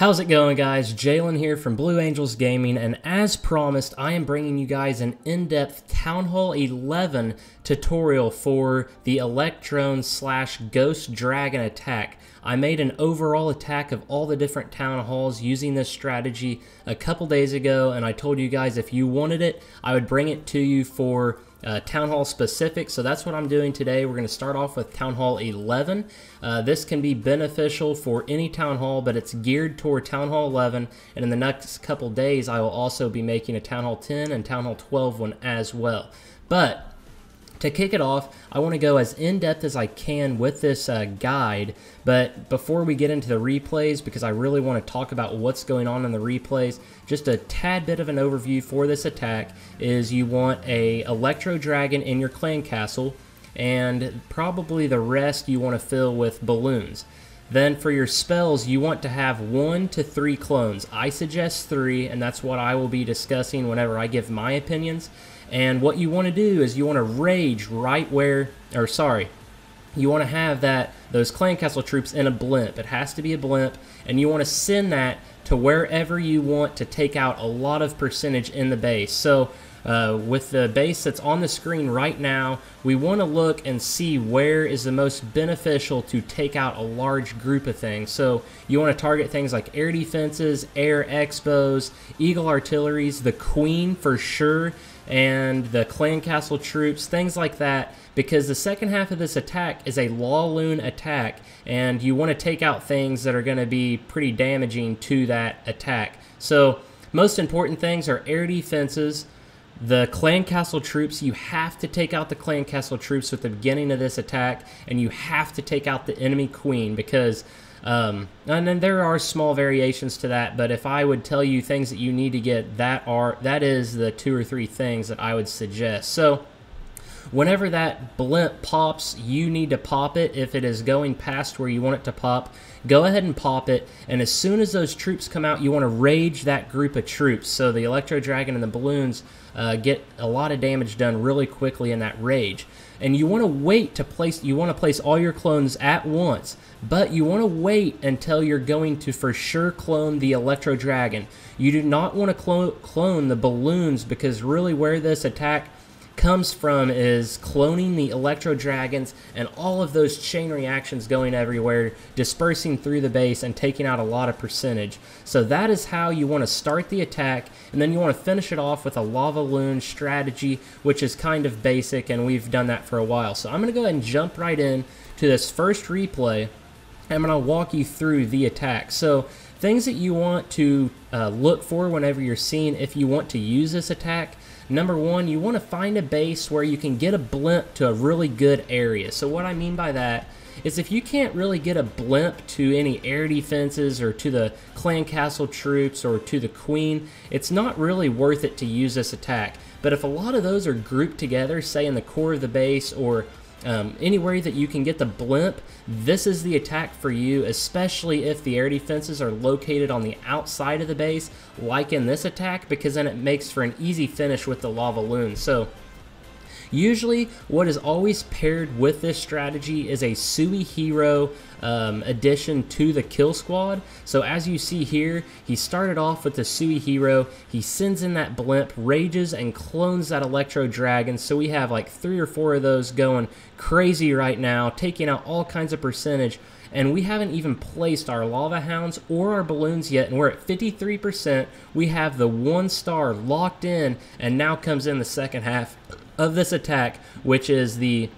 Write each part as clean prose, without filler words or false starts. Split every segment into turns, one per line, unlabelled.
How's it going, guys? Jalen here from Blue Angels Gaming, and as promised, I am bringing you guys an in-depth Town Hall 11 tutorial for the Electrone / Ghost Dragon attack. I made an overall attack of all the different Town Halls using this strategy a couple days ago, and I told you guys if you wanted it, I would bring it to you for Town Hall specific, so that's what I'm doing today. We're going to start off with Town Hall 11. This can be beneficial for any Town Hall, but it's geared toward Town Hall 11, and in the next couple days I will also be making a Town Hall 10 and Town Hall 12 one as well. But to kick it off, I want to go as in-depth as I can with this guide, but before we get into the replays, because I really want to talk about what's going on in the replays, just a tad bit of an overview for this attack is you want a Electro Dragon in your clan castle, and probably the rest you want to fill with balloons. Then for your spells, you want to have 1 to 3 clones. I suggest 3, and that's what I will be discussing whenever I give my opinions. And what you want to do is you want to rage right where, or sorry, you want to have those clan castle troops in a blimp. It has to be a blimp, and you want to send that to wherever you want to take out a lot of percentage in the base. So with the base that's on the screen right now, we want to look and see where is the most beneficial to take out a large group of things. So you want to target things like air defenses, air expos, eagle artilleries, the queen for sure, and the clan castle troops, things like that, because the second half of this attack is a Laloon attack, and you want to take out things that are going to be pretty damaging to that attack. So most important things are air defenses, the clan castle troops. You have to take out the clan castle troops at the beginning of this attack, and you have to take out the enemy queen, because and then there are small variations to that, but if I would tell you things that you need to get, that is the 2 or 3 things that I would suggest. So whenever that blimp pops, you need to pop it. If it is going past where you want it to pop, go ahead and pop it, and as soon as those troops come out, you want to rage that group of troops, so the Electro Dragon and the balloons get a lot of damage done really quickly in that rage. And you want to wait to place, you want to place all your clones at once, but you want to wait until you're going to for sure clone the Electro Dragon. You do not want to clone the balloons, because really where this attack comes from is cloning the Electro Dragons and all of those chain reactions going everywhere, dispersing through the base and taking out a lot of percentage. So that is how you want to start the attack, and then you want to finish it off with a Laloon strategy, which is kind of basic, and we've done that for a while. So I'm going to go ahead and jump right in to this first replay. I'm going to walk you through the attack. So things that you want to look for whenever you're seeing if you want to use this attack. Number 1, you want to find a base where you can get a blimp to a really good area. So what I mean by that is if you can't really get a blimp to any air defenses or to the clan castle troops or to the queen, it's not really worth it to use this attack. But if a lot of those are grouped together, say in the core of the base or anywhere that you can get the blimp, this is the attack for you, especially if the air defenses are located on the outside of the base, like in this attack, because then it makes for an easy finish with the Laloon. So usually what is always paired with this strategy is a Sui hero addition to the kill squad. So as you see here, he started off with the Sui hero, he sends in that blimp, rages and clones that Electro Dragon, so we have like 3 or 4 of those going crazy right now, taking out all kinds of percentage. And we haven't even placed our Lava Hounds or our balloons yet, and we're at 53%. We have the 1 star locked in, and now comes in the second half of this attack, which is the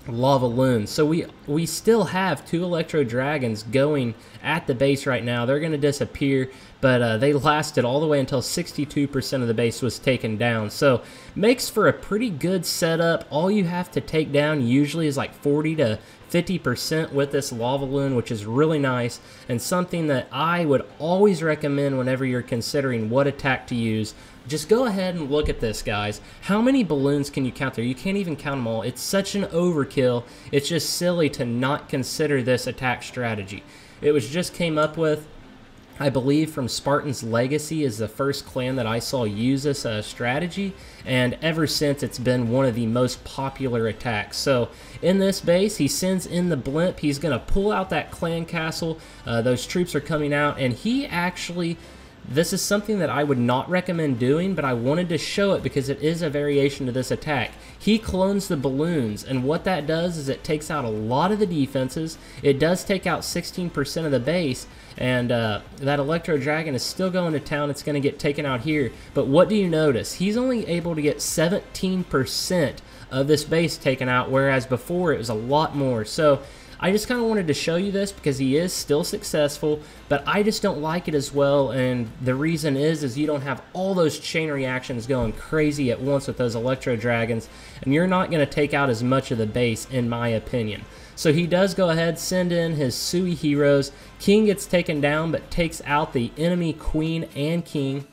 Laloon. So we still have 2 Electro Dragons going at the base right now. They're going to disappear, but they lasted all the way until 62% of the base was taken down. So makes for a pretty good setup. All you have to take down usually is like 40 to 50% with this Laloon, which is really nice, and something that I would always recommend whenever you're considering what attack to use. Just go ahead and look at this, guys. How many balloons can you count there? You can't even count them all. It's such an overkill. It's just silly to not consider this attack strategy. It was just came up with I believe from Spartan's Legacy is the first clan that I saw use this strategy, and ever since it's been one of the most popular attacks. So in this base, he sends in the blimp, he's going to pull out that clan castle, those troops are coming out, and he actually, this is something that I would not recommend doing, but I wanted to show it because it is a variation to this attack. He clones the balloons, and what that does is it takes out a lot of the defenses. It does take out 16% of the base, and that Electro Dragon is still going to town. It's going to get taken out here. But what do you notice? He's only able to get 17% of this base taken out, whereas before it was a lot more. So I just kind of wanted to show you this because he is still successful, but I just don't like it as well, and the reason is you don't have all those chain reactions going crazy at once with those Electro Dragons, and you're not going to take out as much of the base, in my opinion. So he does go ahead, send in his Sui heroes. King gets taken down, but takes out the enemy queen and king.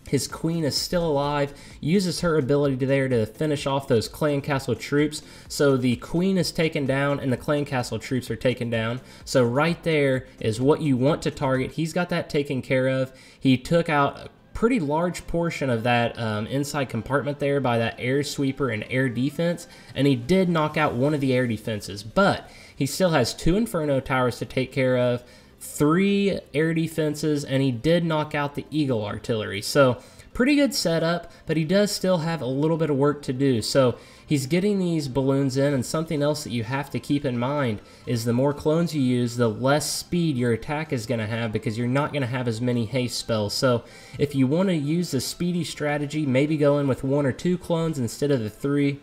His queen is still alive, uses her ability there to finish off those clan castle troops. So the queen is taken down and the clan castle troops are taken down. So right there is what you want to target. He's got that taken care of. He took out a pretty large portion of that inside compartment there by that air sweeper and air defense, and he did knock out one of the air defenses, but he still has 2 Inferno towers to take care of, 3 air defenses, and he did knock out the Eagle artillery. So pretty good setup, but he does still have a little bit of work to do. So he's getting these balloons in, and something else that you have to keep in mind is the more clones you use, the less speed your attack is going to have, because you're not going to have as many haste spells. So if you want to use the speedy strategy, maybe go in with 1 or 2 clones instead of the 3.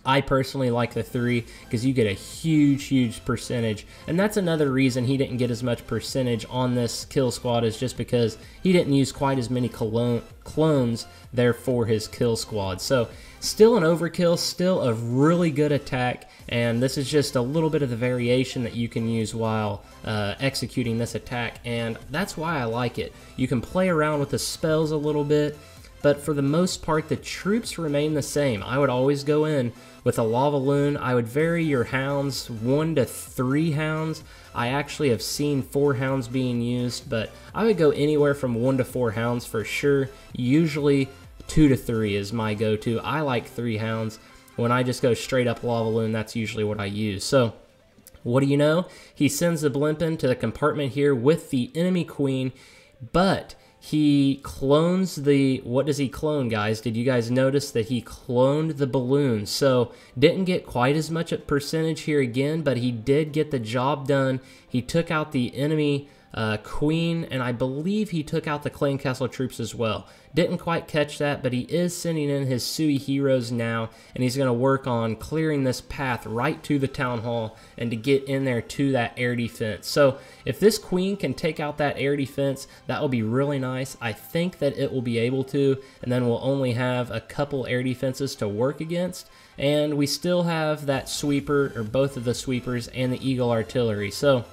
I personally like the 3 because you get a huge percentage, and that's another reason he didn't get as much percentage on this kill squad, is just because he didn't use quite as many clones there for his kill squad. So still an overkill, still a really good attack, and this is just a little bit of the variation that you can use while executing this attack, and that's why I like it. You can play around with the spells a little bit, but for the most part the troops remain the same. I would always go in with a lava loon. I would vary your hounds, 1 to 3 hounds. I actually have seen 4 hounds being used, but I would go anywhere from 1 to 4 hounds for sure. Usually 2 to 3 is my go-to. I like 3 hounds. When I just go straight up lava loon, that's usually what I use. So what do you know? He sends the blimp into the compartment here with the enemy queen, but he clones the, what does he clone, guys? Did you guys notice that he cloned the balloons? So didn't get quite as much at percentage here again, but he did get the job done. He took out the enemy queen, and I believe he took out the clan castle troops as well. Didn't quite catch that, but he is sending in his Sui heroes now, and he's going to work on clearing this path right to the town hall and to get in there to that air defense. So if this queen can take out that air defense, that will be really nice. I think that it will be able to, and then we'll only have a couple air defenses to work against, and we still have that sweeper, or both of the sweepers, and the Eagle artillery. So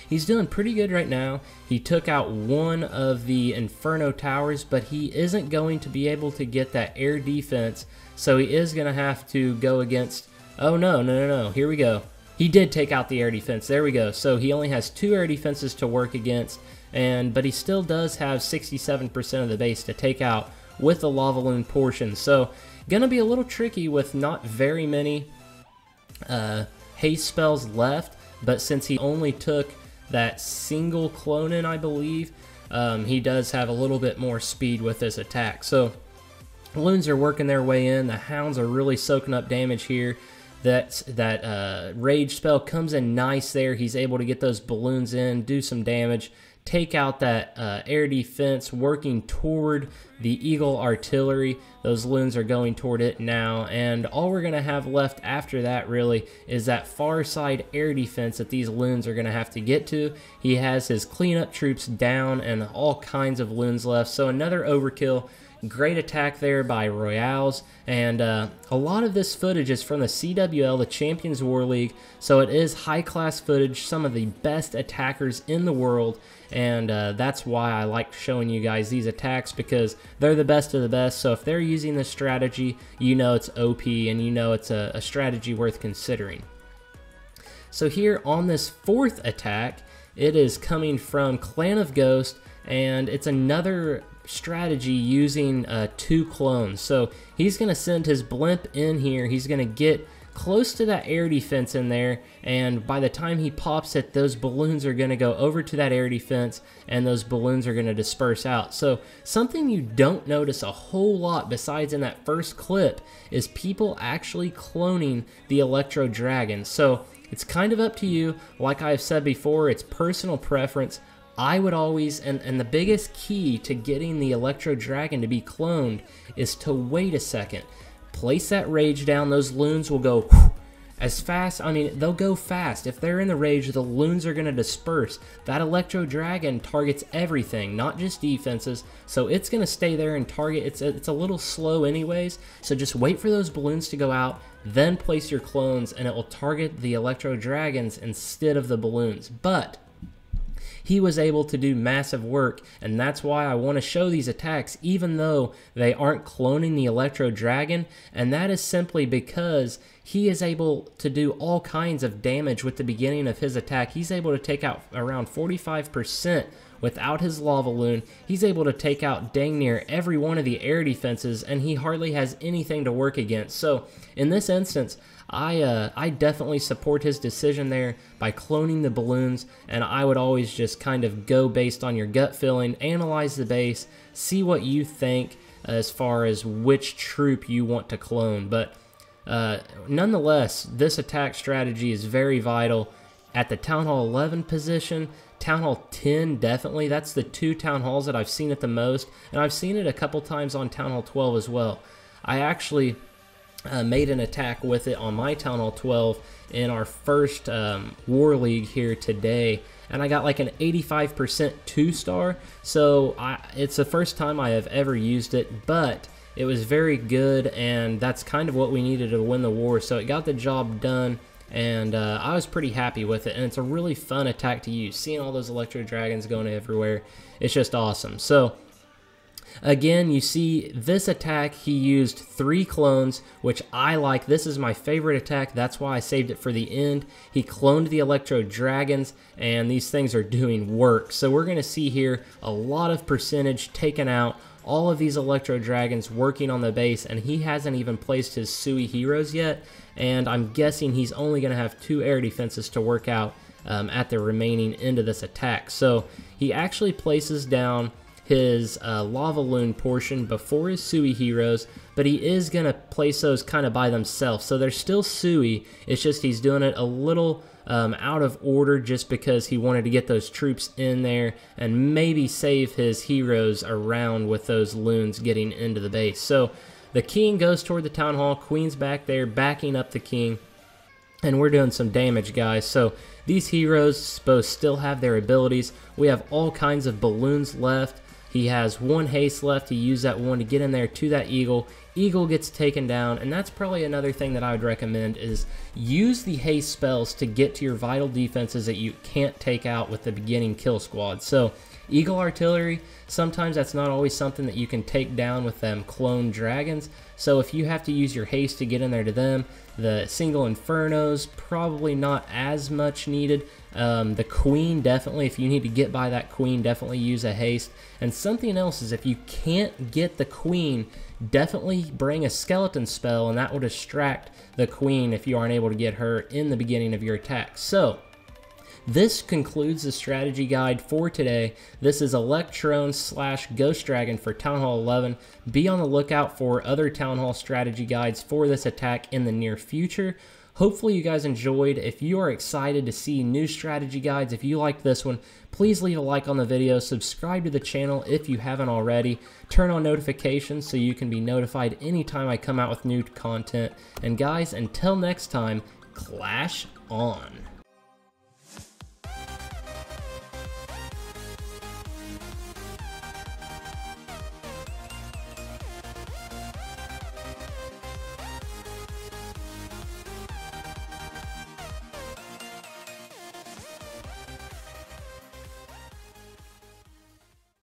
he's doing pretty good right now. He took out 1 of the Inferno towers, but he isn't going to be able to get that air defense, so he is going to have to go against, oh no, here we go. He did take out the air defense, there we go. So he only has 2 air defenses to work against, but he still does have 67% of the base to take out with the lava loon portion. So gonna be a little tricky with not very many haste spells left, but since he only took that single clone in, I believe, he does have a little bit more speed with this attack. So loons are working their way in. The hounds are really soaking up damage here. That rage spell comes in nice there. He's able to get those balloons in, do some damage, take out that air defense, working toward the Eagle artillery. Those loons are going toward it now, and all we're going to have left after that really is that far side air defense that these loons are going to have to get to. He has his cleanup troops down and all kinds of loons left, so another overkill. Great attack there by Royales, and a lot of this footage is from the CWL, the Champions War League, so it is high-class footage, some of the best attackers in the world, and that's why I like showing you guys these attacks, because they're the best of the best. So if they're using this strategy, you know it's OP, and you know it's a strategy worth considering. So here on this 4th attack, it is coming from Clan of Ghost, and it's another strategy using 2 clones. So he's going to send his blimp in here. He's going to get close to that air defense in there, and by the time he pops it, those balloons are going to go over to that air defense, and those balloons are going to disperse out. So something you don't notice a whole lot besides in that first clip is people actually cloning the Electro Dragon. So it's kind of up to you. Like I've said before, it's personal preference. I would always, and the biggest key to getting the Electro Dragon to be cloned is to wait a second. Place that rage down, those loons will go as fast. I mean, they'll go fast. If they're in the rage, the loons are going to disperse. That Electro Dragon targets everything, not just defenses, so it's going to stay there and target. It's a little slow anyways, so just wait for those balloons to go out, then place your clones, and it will target the Electro Dragons instead of the balloons. But he was able to do massive work, and that's why I want to show these attacks even though they aren't cloning the Electro Dragon, and that is simply because he is able to do all kinds of damage with the beginning of his attack. He's able to take out around 45% without his lava loon. He's able to take out dang near every one of the air defenses, and he hardly has anything to work against. So in this instance, I definitely support his decision there by cloning the balloons, and I would always just kind of go based on your gut feeling, analyze the base, see what you think as far as which troop you want to clone. But nonetheless, this attack strategy is very vital at the Town Hall 11 position. Town Hall 10, definitely. That's the 2 Town Halls that I've seen it the most, and I've seen it a couple times on Town Hall 12 as well. I actually made an attack with it on my Town Hall 12 in our first War League here today, and I got like an 85% 2-star, so it's the first time I have ever used it, but it was very good, and that's kind of what we needed to win the war, so it got the job done, and I was pretty happy with it, and it's a really fun attack to use. Seeing all those Electro Dragons going everywhere, it's just awesome. So again, you see this attack, he used 3 clones, which I like. This is my favorite attack. That's why I saved it for the end. He cloned the Electro Dragons, and these things are doing work. So we're going to see here a lot of percentage taken out. All of these Electro Dragons working on the base, and he hasn't even placed his Sui heroes yet, and I'm guessing he's only going to have 2 air defenses to work out at the remaining end of this attack. So he actually places down his lava loon portion before his Sui heroes, but he is going to place those kind of by themselves. So they're still Sui, it's just he's doing it a little out of order just because he wanted to get those troops in there and maybe save his heroes around with those loons getting into the base. So the king goes toward the town hall, queen's back there backing up the king, and we're doing some damage, guys. So these heroes both still have their abilities. We have all kinds of balloons left. He has 1 haste left. He used that 1 to get in there to that eagle. Eagle gets taken down, and that's probably another thing that I would recommend is use the haste spells to get to your vital defenses that you can't take out with the beginning kill squad. So eagle artillery, sometimes that's not always something that you can take down with them clone dragons. So if you have to use your haste to get in there to them, the single infernos probably not as much needed. The queen, definitely, if you need to get by that queen, definitely use a haste. And something else is if you can't get the queen, definitely bring a skeleton spell, and that will distract the queen if you aren't able to get her in the beginning of your attack. So this concludes the strategy guide for today. This is Electrone / Ghost Dragon for Town Hall 11. Be on the lookout for other Town Hall strategy guides for this attack in the near future. Hopefully you guys enjoyed. If you are excited to see new strategy guides, if you liked this one, please leave a like on the video, subscribe to the channel if you haven't already, turn on notifications so you can be notified anytime I come out with new content. And guys, until next time, clash on.